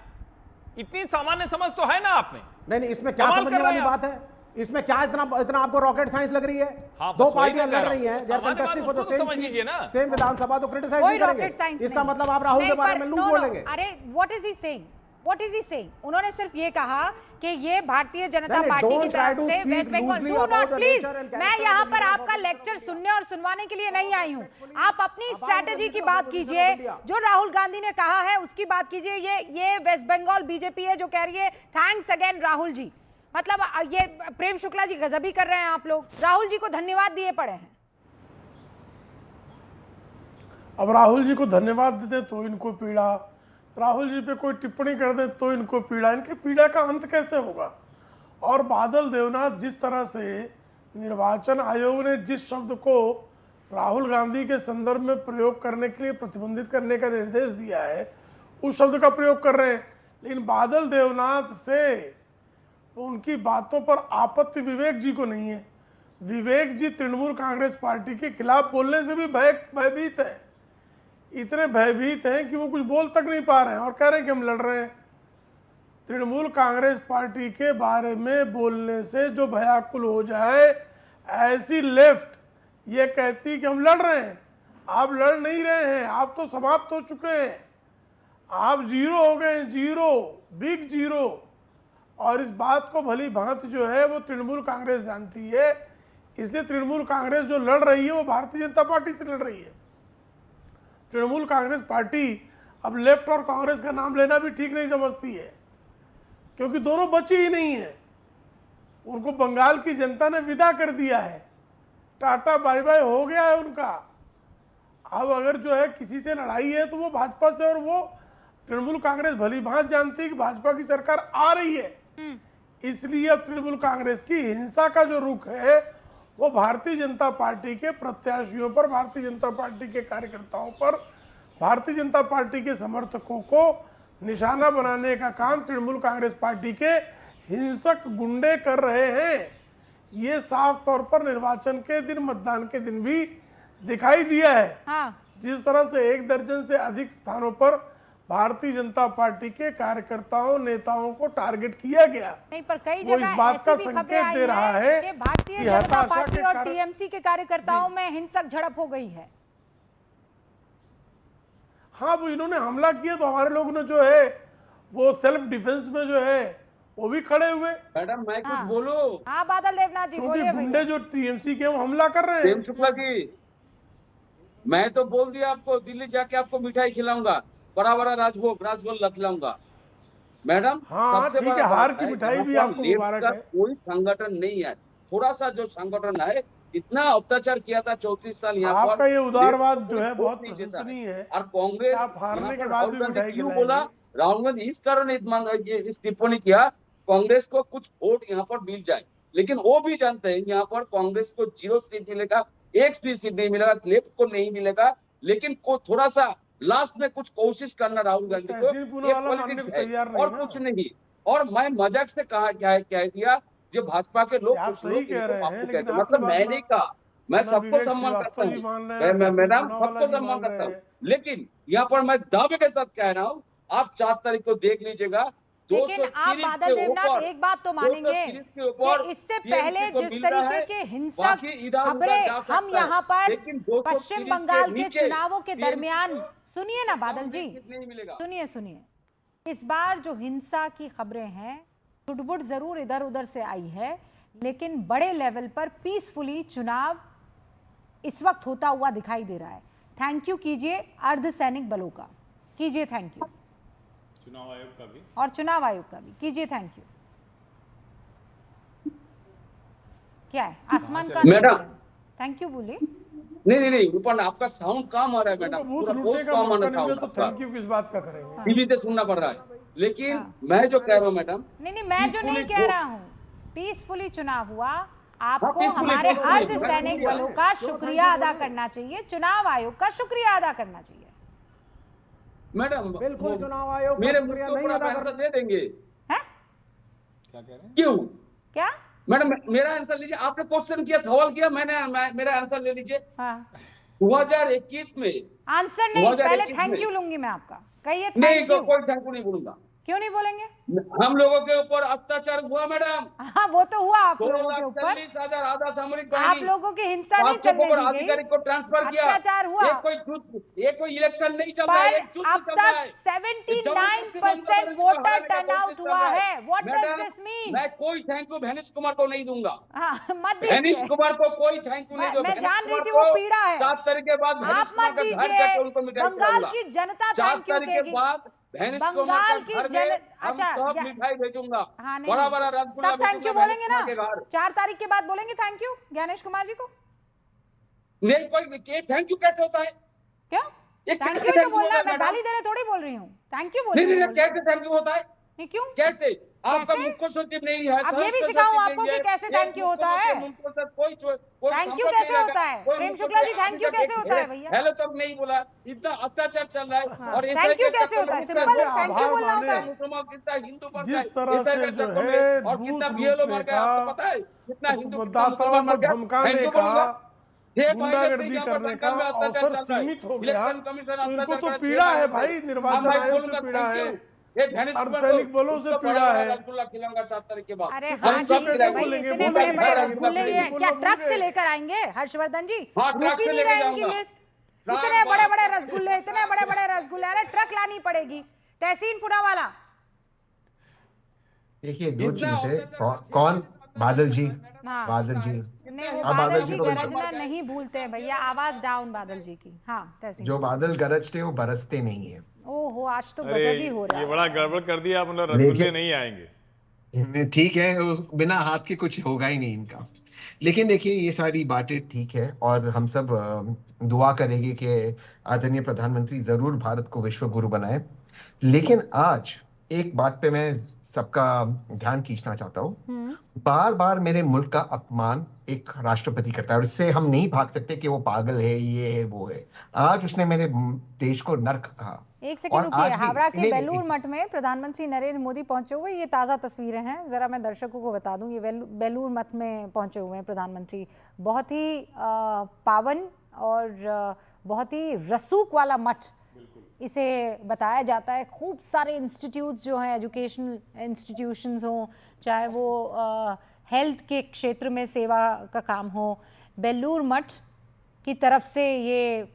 इतनी सामान्य समझ तो है ना आप में? नहीं, इसमें क्या कमाल समझने कर रहे वाली हैं बात है? इसमें क्या इतना आपको रॉकेट साइंस लग रही है? हाँ, दो बस वही पार्टियां मैं कह लड़ रहा रही हूं। हैं, they are सामान्य contesting for बात the उसको same समझ लीजिए ना। सेम विधानसभा, तो क्रिटिसाइज कोई नहीं रॉकेट करेंगे। साइंस इसका नहीं। मतलब आप राहुल के बारे में लूज बोलेंगे। अरे what is he saying? What is he saying? उन्होंने सिर्फ ये कहा कि ये भारतीय जनता नहीं, पार्टी की don't try तरफ to से speak West Bengal. loosely do about not the please, nature and मैं character यहाँ of पर the आपका leader of लेक्चर सुनने और सुनवाने के लिए नहीं आई हूँ। आप अपनी the स्ट्रैटेजी की leader of बात opposition कीजिए। of India। जो राहुल गांधी ने कहा है उसकी बात कीजिए। ये वेस्ट बंगाल बीजेपी है जो कह रही है थैंक्स अगेन राहुल जी। मतलब ये प्रेम शुक्ला जी गजबी कर रहे हैं आप लोग, राहुल जी को धन्यवाद दिए पड़े हैं। अब राहुल जी को धन्यवाद देते तो इनको पीड़ा, राहुल जी पे कोई टिप्पणी कर दे तो इनको पीड़ा। इनके पीड़ा का अंत कैसे होगा? और बादल देवनाथ जिस तरह से निर्वाचन आयोग ने जिस शब्द को राहुल गांधी के संदर्भ में प्रयोग करने के लिए प्रतिबंधित करने का निर्देश दिया है, उस शब्द का प्रयोग कर रहे हैं। लेकिन बादल देवनाथ से उनकी बातों पर आपत्ति विवेक जी को नहीं है। विवेक जी तृणमूल कांग्रेस पार्टी के खिलाफ बोलने से भी भयभीत है। इतने भयभीत हैं कि वो कुछ बोल तक नहीं पा रहे हैं और कह रहे हैं कि हम लड़ रहे हैं। तृणमूल कांग्रेस पार्टी के बारे में बोलने से जो भयाकुल हो जाए, ऐसी लेफ्ट ये कहती कि हम लड़ रहे हैं। आप लड़ नहीं रहे हैं, आप तो समाप्त हो चुके हैं, आप जीरो हो गए हैं, जीरो, बिग जीरो। और इस बात को भली भांति जो है वो तृणमूल कांग्रेस जानती है। इसलिए तृणमूल कांग्रेस जो लड़ रही है वो भारतीय जनता पार्टी से लड़ रही है। तृणमूल कांग्रेस पार्टी अब लेफ्ट और कांग्रेस का नाम लेना भी ठीक नहीं समझती है, क्योंकि दोनों बचे ही नहीं है। उनको बंगाल की जनता ने विदा कर दिया है, टाटा बाय बाय हो गया है उनका। अब अगर जो है किसी से लड़ाई है तो वो भाजपा से, और वो तृणमूल कांग्रेस भली भांति जानती है कि भाजपा की सरकार आ रही है। इसलिए अब तृणमूल कांग्रेस की हिंसा का जो रुख है वो भारतीय जनता पार्टी के प्रत्याशियों पर, भारतीय जनता पार्टी के कार्यकर्ताओं पर, भारतीय जनता पार्टी के समर्थकों को निशाना बनाने का काम तृणमूल कांग्रेस पार्टी के हिंसक गुंडे कर रहे हैं। ये साफ तौर पर निर्वाचन के दिन, मतदान के दिन भी दिखाई दिया है। हाँ। जिस तरह से 1 दर्जन से अधिक स्थानों पर भारतीय जनता पार्टी के कार्यकर्ताओं नेताओं को टारगेट किया गया, नहीं, पर कई वो इस जगह बात का ऐसी भी खबरें संकेत आई दे रहा है कि भारतीय कि जनता हताशा पार्टी के और कारण टीएमसी के कार्यकर्ताओं में हिंसक झड़प हो गई है। हाँ, वो इन्होंने हमला किया तो हमारे लोग ने जो है वो सेल्फ डिफेंस में जो है वो भी खड़े हुए। मैडम मैं कुछ हाँ। बोलूं? हाँ बादल देवनाथ जी क्योंकि बोलिए गुंडे भैया। जो टीएमसी के वो हमला कर रहे हैं। प्रेम शुक्ला जी, मैं तो बोल दिया आपको, दिल्ली जाके आपको मिठाई खिलाऊंगा, बड़ा बड़ा राजभोग खिलाऊंगा। मैडम हाँ, सबसे ठीक है, बड़ा हार बात की है, मिठाई यहाँ भी पर आपको लेफ्ट मुबारक का है। कोई संगठन नहीं है। थोड़ा सा जो संगठन है, इतना अत्याचार किया था 34 साल यहाँ पर। आपका ये उदारवाद लेफ्ट को जो है कोई बहुत वोट नहीं देता है। प्रशंसनीय है। और कांग्रेस आप हारने यहाँ के पर बाद राहुल भी गांधी मिठाई क्यों खिलाएंगे। बोला? राहुल गांधी इस कारण इस टिप्पणी किया कांग्रेस को कुछ वोट यहाँ पर मिल जाए, लेकिन वो भी जानते हैं यहाँ पर कांग्रेस को 0 सीट मिलेगा, 1 भी सीट नहीं मिलेगा, लेफ्ट को नहीं मिलेगा, लेकिन को थोड़ा सा लास्ट में कुछ कोशिश करना राहुल गांधी को, तहसीन ये पूनावाला मानने पॉलिटिक्स को है तैयार नहीं और ना। कुछ नहीं। और मैं मजाक से कह दिया जो भाजपा के लोग, आप कुछ सही लोग कह इनको रहे बापू हैं, कहते लेकिन हैं। आपकी मतलब बात मैं ना- नहीं कहा, मैं ना सबको विवेक सम्मान करता श्रीवास्तव हूँ, जी मान रहे हैं, तहसीन मैडम पूनावाला सबको जी सम्मान मान करता रहे हूँ, हैं। लेकिन यहाँ पर मैं दावे के साथ कह रहा हूँ, आप 4 तारीख को देख लीजिएगा, लेकिन आप 230 बादल के देवनाथ ऊपर, एक बात तो मानेंगे 230 के ऊपर कि इससे TMC पहले को जिस मिल रहा तरीके है, के हिंसक बाकी इधर-उधर खबरें जा सकता हम है, यहाँ पर लेकिन 230 पश्चिम बंगाल के नीचे चुनावों के TMC दरमियान, को सुनिए ना बादल जी, नहीं मिलेगा। सुनिए, इस बार जो हिंसा की खबरें हैं, छुटपुट जरूर इधर उधर से आई है, लेकिन बड़े लेवल पर पीसफुली चुनाव इस वक्त होता हुआ दिखाई दे रहा है। थैंक यू कीजिए अर्धसैनिक बलों का, कीजिए थैंक यू, चुनाव आयोग का भी और चुनाव आयोग का भी कीजिए थैंक यू। क्या है आसमान का मैडम थैंक यू बोलिए। नहीं ऊपर आपका साउंड कम आ रहा है मैडम, बूथ पूरा लूटने बहुत का कम मौका आना नहीं मिला तो था, थैंक यू किस बात का करेंगे। टीवी से सुनना पड़ रहा है। लेकिन हाँ। मैं जो कह रहा हूँ मैडम, नहीं मैं जो नहीं कह रहा हूँ, पीसफुली चुनाव हुआ, आपको peacefully, हमारे peacefully, अर्धसैनिक peacefully। बलों का शुक्रिया अदा करना चाहिए, चुनाव आयोग का शुक्रिया अदा करना चाहिए। मैडम बिल्कुल चुनाव आयोग का मेरे शुक्रिया मुझको नहीं पूरा अदा पैसा कर दे देंगे। हैं? क्या कह रहे हैं? क्यों? क्या? मैडम मेरा आंसर लीजिए, आपने क्वेश्चन किया, सवाल किया, मेरा आंसर ले लीजिए। हाँ 2021 में आंसर नहीं, पहले 2021 थैंक में। यू लूंगी मैं आपका, कहिए नहीं थैंक यू। कोई थैंक यू नहीं बोलूंगा। क्यों नहीं बोलेंगे? हम लोगों के ऊपर अत्याचार हुआ मैडम, हाँ वो तो हुआ आप लोगों के ऊपर, 2,40,000 आधा सामरिक आप बाहिनी, लोगों की हिंसा नहीं 500 चलने को दी अधिकारी गई, को ट्रांसफर किया। अत्याचार हुआ। ये कोई इलेक्शन नहीं चल रहा है, पर एक युद्ध अब चल रहा है। तक 79% वोटर टर्नआउट हुआ है। What does this mean? मैं कोई थैंक यू भैनिश कुमार को नहीं दूंगा। हाँ मत भैनिश दीजिए, कुमार को कोई थैंक यू नहीं दो। मैं भैनिश जान रही कुमार थी वो को पीड़ा है। 7 तारीख के बाद भैनिश आप कुमार मत का घर दीजिए, जाके उनको मिठाई बंगाल खिलाऊंगा। की जनता 4 थैंक यू तारीख के कहेगी। बाद भैनिश कुमार बंगाल का की घर जन में हम अच्छा सब या- मिठाई भेजूंगा, हाँ नहीं बड़ा नहीं, बड़ा रसगुल्ला तब थैंक यू भेजूंगा बोलेंगे ना, भैनिश कुमार के घर। 4 तारीख के बाद बोलेंगे थैंक यू ज्ञानेश कुमार जी को? नहीं कोई थैंक यू कैसे होता है? क्यों? ये थैंक कैसे यू तो thank you बोलना, होता है मैं मैडम? गाली देने थोड़ी बोल रही हूँ, थैंक यू बोल नहीं रही नहीं हूँ। कैसे थैंक यू होता है? नहीं क्यों? कैसे? आपका कैसे? मुख्य सचिव नहीं है, अब ये भी सहस्त्र सिखाऊं सचिव आपको नहीं कि है, कैसे एक thank you होता है? मुख्य सचिव कोई Thank you संपर्क कैसे नहीं होता लगा, है? कोई प्रेम मुख्य शुक्ला जी, सचिव thank you अभी कैसे तक होता है एक भैया? हेलो तक नहीं बोला, इतना अत्याचार चल रहा है। और ऐसा थैंक यू कैसे कैसे होता है? सिंपल कैसे थैंक यू आभार बोलना होता है। माने? मुसलमान कितना हिंदू पर जिस तरह से जो है और कितना बूथ बीएलओ लूटने मर गया, आपको का, पता है? कितना हिंदू कितना मतदाताओं मुसलमान को मर गया? धमकाने थैंक यू का, बोलूंगा। ये गुंडागर्दी करने का अवसर सीमित हो गया, तो इनको तो पीड़ा है भाई, निर्वाचन आयोग से पीड़ा है, अर्धसैनिक बलों से पीड़ा है। रसगुल्ला खिलाऊंगा 4 तारीख के बाद। अरे हम हाँ सब ठीक कैसे है भाई, बोलेंगे? इतने बोल बड़े नहीं बड़े पाएंगे, रसगुल्ले बोल ये नहीं क्या ट्रक से पाएंगे। लेकर आएंगे हर्षवर्धन जी? हाँ, रुक ट्रक ही से नहीं लेके रहे इनकी जाऊंगा। लिस्ट, इतने बड़े बड़े रसगुल्ले, इतने बड़े बड़े रसगुल्ले, अरे ट्रक लानी पड़ेगी। तहसीन पुनावाला, देखिए दो चीज है, कौन बादल जी, हाँ। बादल जी नहीं वो हाँ, बादल बादल जी जी को गरजना नहीं भूलते हैं भैया, आवाज डाउन बादल जी की। हाँ तहसीन, जो बादल गरजते वो बरसते नहीं है। ओहो आज तो अरे गजब ही हो रहा ये है। बड़ा गड़बड़ कर दिया आप, मतलब रसगुल्ले लेकिन- नहीं आएंगे। ठीक है, बिना हाथ के कुछ होगा ही नहीं इनका। लेकिन देखिए ये सारी बातें ठीक है, और हम सब दुआ करेंगे कि आदरणीय प्रधानमंत्री जरूर भारत को विश्व गुरु बनाए। लेकिन आज एक बात पे मैं सबका ध्यान खींचना चाहता हूँ। बार बार मेरे मुल्क का अपमान एक राष्ट्रपति करता है, और इससे हम नहीं भाग सकते कि वो पागल है, ये है, वो है। आज उसने मेरे देश को नर्क कहा। एक और सेकंड रुकिए, आज भी- हावड़ा के नहीं, बेलूर नहीं, मठ में प्रधानमंत्री नरेंद्र मोदी पहुंचे हुए, ये ताज़ा तस्वीरें हैं, ज़रा मैं दर्शकों को बता दूं, ये बेलूर मठ में पहुंचे हुए हैं प्रधानमंत्री। बहुत ही पावन और बहुत ही रसूख वाला मठ इसे बताया जाता है। खूब सारे इंस्टीट्यूट्स जो हैं, एजुकेशनल इंस्टीट्यूशंस हों, चाहे वो हेल्थ के क्षेत्र में सेवा का काम हो, बेलूर मठ की तरफ से ये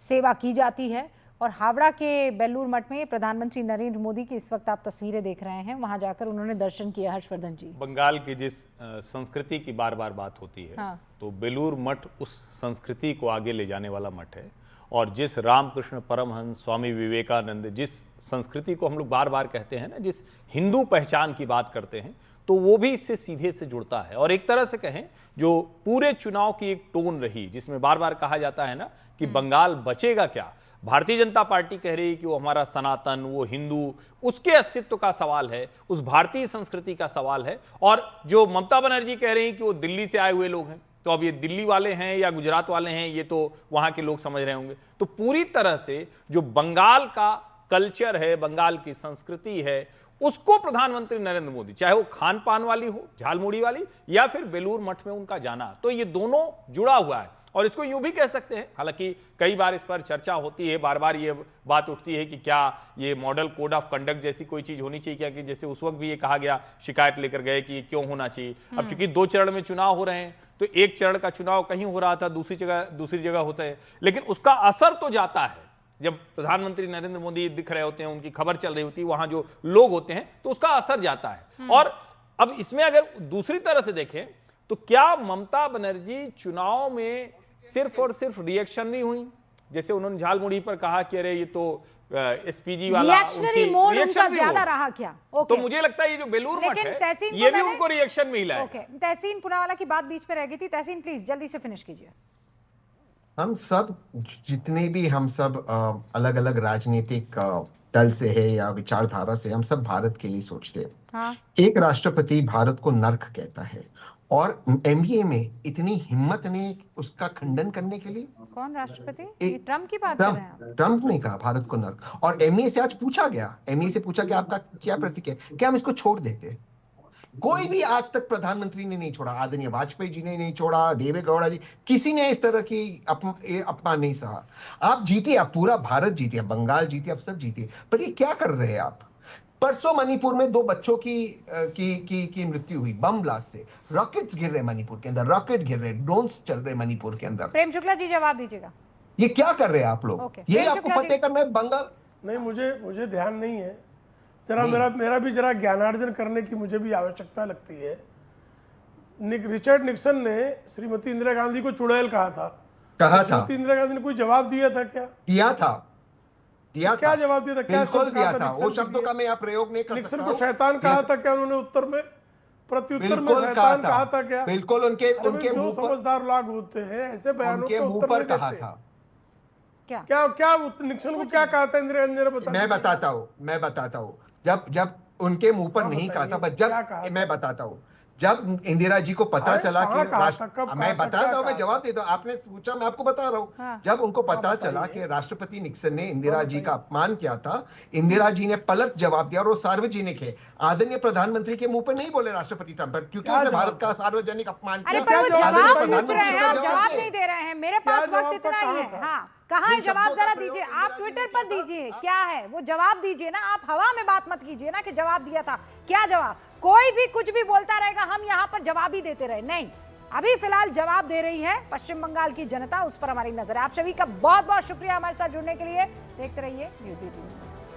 सेवा की जाती है। और हावड़ा के बेलूर मठ में प्रधानमंत्री नरेंद्र मोदी की इस वक्त आप तस्वीरें देख रहे हैं, वहां जाकर उन्होंने दर्शन किया। हर्षवर्धन जी, बंगाल की जिस संस्कृति की बार बार बात होती है, हाँ। तो बेलूर मठ उस संस्कृति को आगे ले जाने वाला मठ है। और जिस रामकृष्ण परमहंस, स्वामी विवेकानंद, जिस संस्कृति को हम लोग बार बार कहते हैं ना, जिस हिंदू पहचान की बात करते हैं, तो वो भी इससे सीधे से जुड़ता है। और एक तरह से कहें, जो पूरे चुनाव की एक टोन रही, जिसमें बार बार कहा जाता है ना कि बंगाल बचेगा क्या, भारतीय जनता पार्टी कह रही है कि वो हमारा सनातन, वो हिंदू, उसके अस्तित्व का सवाल है, उस भारतीय संस्कृति का सवाल है। और जो ममता बनर्जी कह रही है कि वो दिल्ली से आए हुए लोग हैं, तो अब ये दिल्ली वाले हैं या गुजरात वाले हैं, ये तो वहां के लोग समझ रहे होंगे। तो पूरी तरह से जो बंगाल का कल्चर है, बंगाल की संस्कृति है, उसको प्रधानमंत्री नरेंद्र मोदी, चाहे वो खान पान वाली हो, झालमुड़ी वाली, या फिर बेलूर मठ में उनका जाना, तो ये दोनों जुड़ा हुआ है। और इसको यूं भी कह सकते हैं, हालांकि कई बार इस पर चर्चा होती है, बार बार ये बात उठती है कि क्या ये मॉडल कोड ऑफ कंडक्ट जैसी कोई चीज होनी चाहिए क्या, कि जैसे उस वक्त भी ये कहा गया, शिकायत लेकर गए कि क्यों होना चाहिए। अब चूंकि 2 चरण में चुनाव हो रहे हैं, तो एक चरण का चुनाव कहीं हो रहा था, दूसरी जगह होता है, लेकिन उसका असर तो जाता है। जब प्रधानमंत्री नरेंद्र मोदी दिख रहे होते हैं, उनकी खबर चल रही होती है, वहां जो लोग होते हैं, तो उसका असर जाता है। और अब इसमें अगर दूसरी तरह से देखें, तो क्या ममता बनर्जी चुनाव में सिर्फ और सिर्फ रिएक्शन नहीं हुई, जैसे उन्होंने झालमुड़ी पर कहा कि अरे ये तो एसपीजी वाला रिएक्शनरी मोड उनका ज्यादा रहा क्या? तो मुझे लगता है ये जो बेलूर मठ है, ये भी उनको रिएक्शन में हिला है। तहसीन पुनावाला की बात बीच में रह गई थी। तहसीन प्लीज जल्दी से फिनिश कीजिए। हम सब जितने भी हम सब अलग अलग राजनीतिक दल से है या विचारधारा से, हम सब भारत के लिए सोचते हैं। हाँ। एक राष्ट्रपति भारत को नर्क कहता है, और एमबीए में इतनी हिम्मत नहीं उसका खंडन करने के लिए। कौन राष्ट्रपति? ट्रम्प की बात कर रहे हैं? ट्रम्प ने कहा भारत को नर्क। और एमईए से आज पूछा गया, एमईए से पूछा गया आपका क्या प्रतिक्रिया, क्या हम इसको छोड़ देते? कोई भी आज तक प्रधानमंत्री ने नहीं छोड़ा, आदरणीय वाजपेयी जी ने नहीं छोड़ा, देवेगौड़ा जी, किसी ने इस तरह की अपमान नहीं सहा। आप जीते, आप पूरा भारत जीते, आप बंगाल जीते, आप सब जीते, पर ये क्या कर रहे हैं आप? परसों मणिपुर में 2 बच्चों की मृत्यु हुई बम ब्लास्ट से। रॉकेट्स गिर रहे मणिपुर के अंदर, रॉकेट गिर रहे, ड्रोन्स चल रहे मणिपुर के अंदर। प्रेम शुक्ला जी जवाब दीजिएगा। ये क्या कर रहे हैं आप लोग? ये आपको फतेह करना है बंगाल? नहीं, मुझे ध्यान नहीं है। जरा मेरा भी जरा ज्ञानार्जन करने की मुझे भी आवश्यकता लगती है। रिचर्ड निक्सन ने श्रीमती इंदिरा गांधी को चुड़ैल कहा था। श्रीमती इंदिरा गांधी ने कोई जवाब दिया था क्या? दिया था। क्या जवाब दिया था? क्या बिल्कुल दिया था। वो शब्दों का मैं यहाँ प्रयोग नहीं कर सकता। निक्सन को शैतान कहा था क्या उन्होंने उत्तर में? प्रत्युत्तर में शैतान कहा था क्या? बिल्कुल उनके जो समझदार लोग होते हैं ऐसे बयानों को उत्तर नहीं कहा देते। था। क्या निक्सन को क्या कहा था इंदिरा गांधी ने? मैं बताता हूँ जब उनके मुंह पर नहीं कहा था, बट जब मैं बताता हूँ, जब इंदिरा जी को पता चला कि मैं बताता हूँ, मैं जवाब देता हूँ, आपने पूछा मैं आपको बता रहा हूँ। हाँ। जब उनको पता चला कि राष्ट्रपति निक्सन ने इंदिरा जी का अपमान किया था, इंदिरा जी ने पलट जवाब दिया, और वो सार्वजनिक है। आदरणीय प्रधानमंत्री के मुंह पर नहीं बोले राष्ट्रपति ट्रंप, क्योंकि उन्होंने भारत का सार्वजनिक अपमान किया। जवाब नहीं दे रहे हैं, मेरे पास वक्त इतना ही है। हाँ, कहाँ है जवाब? जरा दीजिए, आप ट्विटर पर दीजिए, क्या है वो जवाब दीजिए ना। आप हवा में बात मत कीजिए ना कि जवाब दिया था। क्या जवाब? कोई भी कुछ भी बोलता रहेगा, हम यहाँ पर जवाब ही देते रहे? नहीं, अभी फिलहाल जवाब दे रही है पश्चिम बंगाल की जनता, उस पर हमारी नजर है। आप सभी का बहुत बहुत शुक्रिया हमारे साथ जुड़ने के लिए। देखते रहिए न्यूज़ 18।